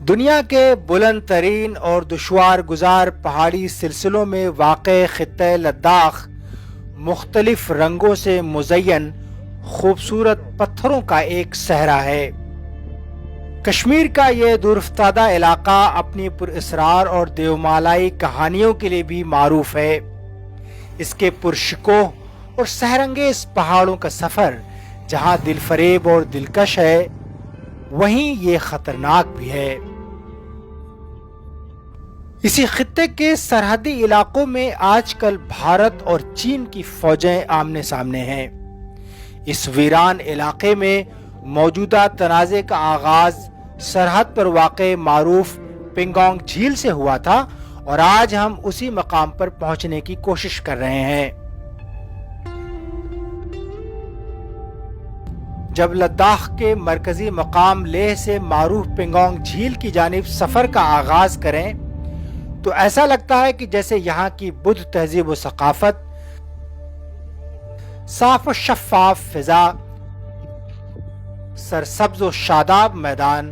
دنیا کے بلند ترین اور دشوار گزار پہاڑی سلسلوں میں واقع خطہ لداخ مختلف رنگوں سے مزین خوبصورت پتھروں کا ایک صحرا ہے۔ کشمیر کا یہ دورافتادہ علاقہ اپنی پراسرار اور دیومالائی کہانیوں کے لیے بھی معروف ہے۔ اس کے پرشکوہ اور سحرانگیز پہاڑوں کا سفر جہاں دل فریب اور دلکش ہے، وہیں یہ خطرناک بھی ہے۔ اسی خطے کے سرحدی علاقوں میں آج کل بھارت اور چین کی فوجیں آمنے سامنے ہیں۔ اس ویران علاقے میں موجودہ تنازع کا آغاز سرحد پر واقع معروف پنگانگ جھیل سے ہوا تھا اور آج ہم اسی مقام پر پہنچنے کی کوشش کر رہے ہیں۔ جب لداخ کے مرکزی مقام لیہ سے معروف پنگانگ جھیل کی جانب سفر کا آغاز کریں تو ایسا لگتا ہے کہ جیسے یہاں کی بدھ تہذیب و ثقافت، صاف و شفاف فضا، سرسبز و شاداب میدان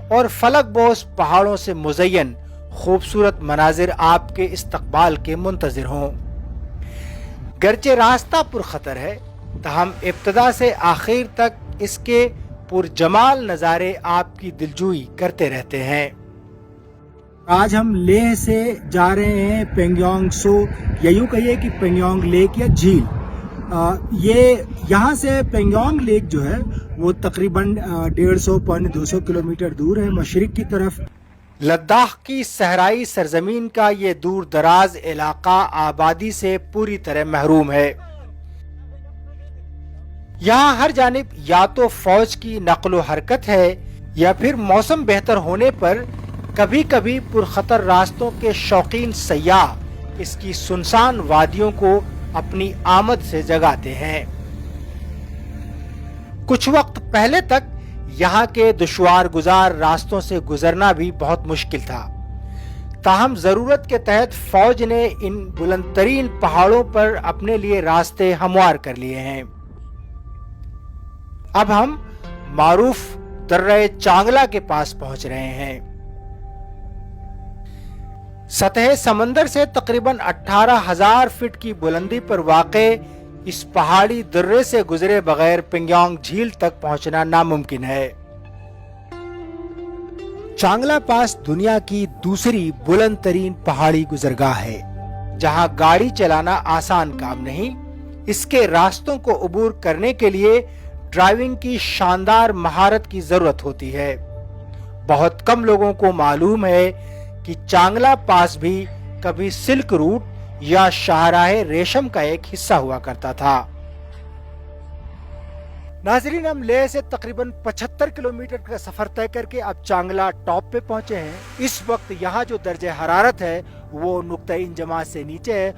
اور فلک بوس پہاڑوں سے مزین خوبصورت مناظر آپ کے استقبال کے منتظر ہوں۔ گرچہ راستہ پرخطر ہے تاہم ابتدا سے آخر تک اس کے پرجمال نظارے آپ کی دلجوئی کرتے رہتے ہیں۔ آج ہم لیہ سے جا رہے ہیں پنگانگ سو، یا یوں کہیے کہ پنگانگ لیک یا جھیل۔ یہ یہاں سے پنگانگ لیک جو ہے وہ تقریباً 150-200 کلومیٹر دور ہے مشرق کی طرف۔ لداخ کی صحرائی سرزمین کا یہ دور دراز علاقہ آبادی سے پوری طرح محروم ہے۔ یہاں ہر جانب یا تو فوج کی نقل و حرکت ہے یا پھر موسم بہتر ہونے پر کبھی کبھی پرخطر راستوں کے شوقین سیاح اس کی سنسان وادیوں کو اپنی آمد سے جگاتے ہیں۔ کچھ وقت پہلے تک یہاں کے دشوار گزار راستوں سے گزرنا بھی بہت مشکل تھا، تاہم ضرورت کے تحت فوج نے ان بلند ترین پہاڑوں پر اپنے لیے راستے ہموار کر لیے ہیں۔ اب ہم معروف درہ چانگلا کے پاس پہنچ رہے ہیں۔ سطح سمندر سے تقریباً 18,000 فٹ کی بلندی پر واقع اس پہاڑی درے سے گزرے بغیر پنگانگ جھیل تک پہنچنا ناممکن ہے۔ چانگلا پاس دنیا کی دوسری بلند ترین پہاڑی گزرگاہ ہے، جہاں گاڑی چلانا آسان کام نہیں۔ اس کے راستوں کو عبور کرنے کے لیے ڈرائیونگ کی شاندار مہارت کی ضرورت ہوتی ہے۔ بہت کم لوگوں کو معلوم ہے کہ چانگلا پاس بھی کبھی سلک روٹ یا شاہراہ ریشم کا ایک حصہ ہوا کرتا تھا۔ ناظرین، ہم لیہ سے تقریباً 75 کلومیٹر کا سفر طے کر کے اب چانگلا ٹاپ پہ پہنچے ہیں۔ اس وقت یہاں جو درجہ حرارت ہے وہ نقطہ انجماع سے نیچے ہے۔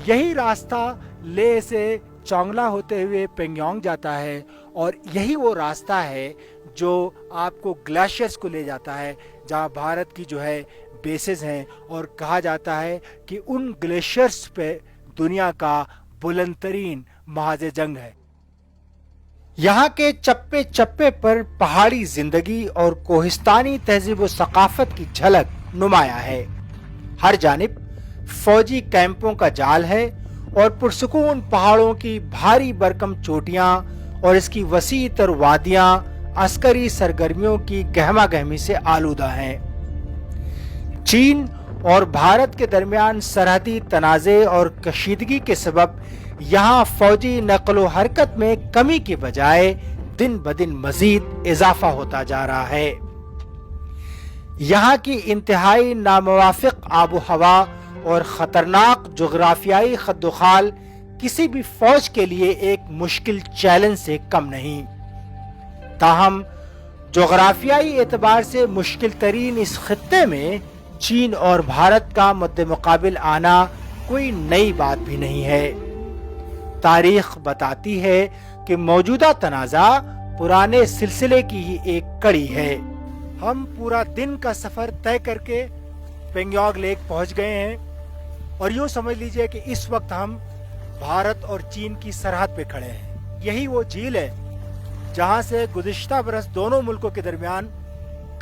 یہی راستہ لیہ سے چانگلا ہوتے ہوئے پنگانگ جاتا ہے اور یہی وہ راستہ ہے جو آپ کو گلیشیئرز کو لے جاتا ہے، جہاں بھارت کی جو ہے بیسز ہیں، اور کہا جاتا ہے کہ ان گلیشیئرز پہ دنیا کا بلند ترین محاذ جنگ ہے۔ یہاں کے چپے چپے پر پہاڑی زندگی اور کوہستانی تہذیب و ثقافت کی جھلک نمایاں ہے۔ ہر جانب فوجی کیمپوں کا جال ہے اور پرسکون پہاڑوں کی بھاری برکم چوٹیاں اور اس کی وسیع تر وادیاں عسکری سرگرمیوں کی گہما گہمی سے آلودہ ہیں۔ چین اور بھارت کے درمیان سرحدی تنازع اور کشیدگی کے سبب یہاں فوجی نقل و حرکت میں کمی کے بجائے دن بدن مزید اضافہ ہوتا جا رہا ہے۔ یہاں کی انتہائی ناموافق آب و ہوا اور خطرناک جغرافیائی خد و خال کسی بھی فوج کے لیے ایک مشکل چیلنج سے کم نہیں۔ تاہم جغرافیائی اعتبار سے مشکل ترین اس خطے میں چین اور بھارت کا مد مقابل آنا کوئی نئی بات بھی نہیں ہے۔ تاریخ بتاتی ہے کہ موجودہ تنازع پرانے سلسلے کی ہی ایک کڑی ہے۔ ہم پورا دن کا سفر طے کر کے پنگانگ لیک پہنچ گئے ہیں اور یوں سمجھ لیجئے کہ اس وقت ہم بھارت اور چین کی سرحد پہ کھڑے ہیں۔ یہی وہ جھیل ہے جہاں سے گزشتہ برس دونوں ملکوں کے درمیان